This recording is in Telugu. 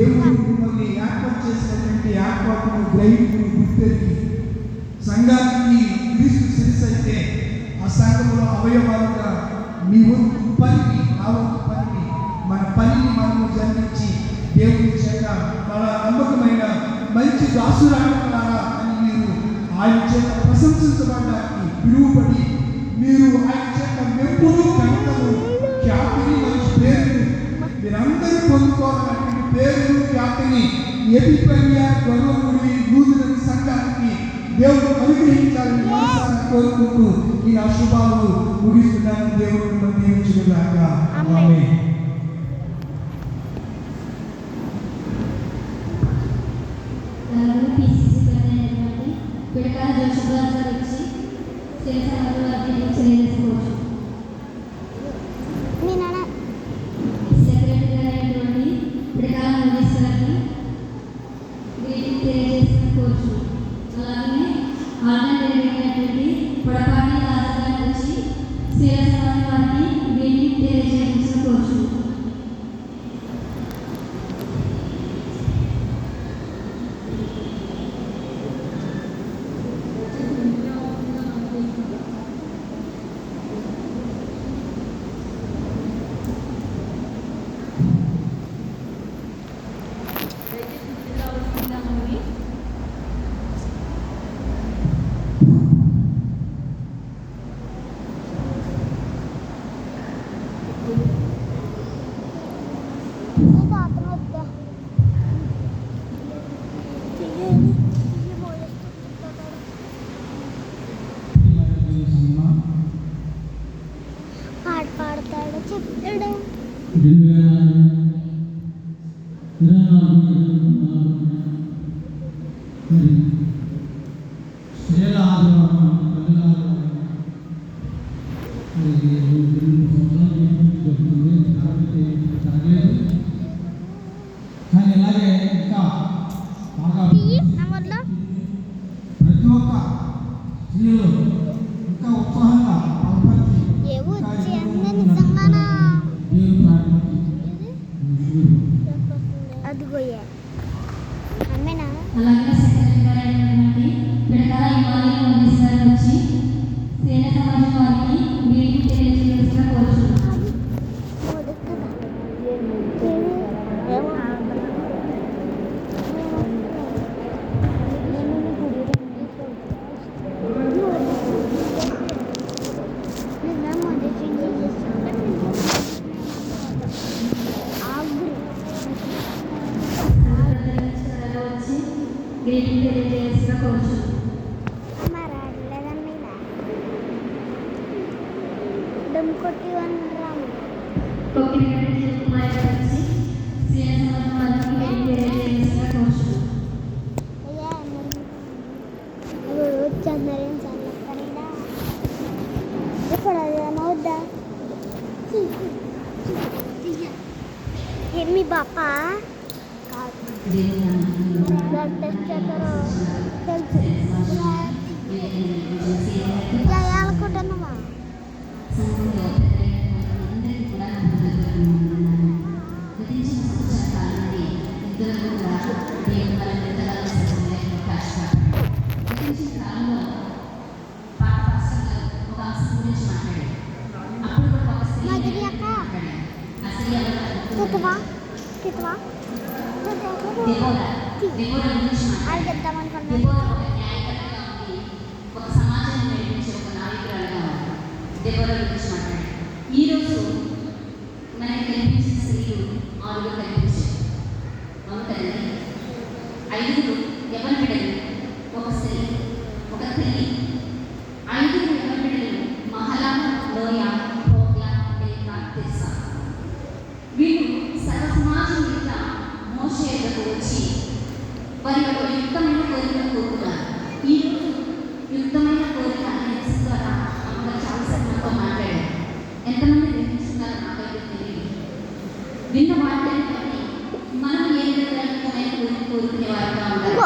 దేవుడు మిమ్మల్ని ఏర్పాటు చేసినటువంటి ఏర్పాటును గ్రహింపును గుర్తెరిగి సంఘానికి క్రీస్తు శిరస్సు అయితే ఆ సంఘంలో అవయవాలుగా మీ వంతు పనిని ఆ వంతు పనిని మన పనిని మనము జరిగించి దేవుని చేత మన నమ్మకమైన మంచి దాసురాలారా అని మీరు ఆయన చేత ప్రశంసించబడడానికి పిలువబడి మీరు ఆయన చేత మెప్పును ఘనతను ఖ్యాతిని మంచి పేరును మీరందరూ పొందుకోవాలన్నటువంటి పేరును ఖ్యాతిని ఎపిపన్య గొర్రెముడి నూతన సంఘానికి దేవుడు అనుగ్రహించాలని మనసారా కోరుకుంటూ ఈ శుభాలు ముగిస్తున్నాను. దేవుడు మిమ్మల్ని దీవించుగాక. ఆమేన్. మీ బాపా బ్లడ్ టెస్ట్ చేస్తారో తెలుసు అనుకుంటున్నామా ఈరోజు మనకి కనిపించిన స్త్రీలు 6 కనిపించారు. అవునండి, 5 ఎవరి బిడ్డలు? ఒక స్త్రీ, ఒక తల్లి. 5 ఎవరి బిడ్డలు? మహలా, లోయ, హోగ్లా, డేకా, తెస్సా. వీళ్ళు సర్వ సమాజం మీద మోషే ఎదుకు వచ్చి వారి యొక్క యుక్తమైన కోరికలు కోరుకున్నారు. ఈరోజు యుక్తమైన కోరిక అనే ద్వారా అమ్మగారు చాలాసార్లు నాతో మాట్లాడారు. ఎంతమంది గ్రహిస్తున్నారు నాకైతే తెలియదు. విన్న వాటిని బట్టి మనం ఏ విధంగా యుక్తమైన కోరిక కోరుకునే వారిగా ఉండాలి.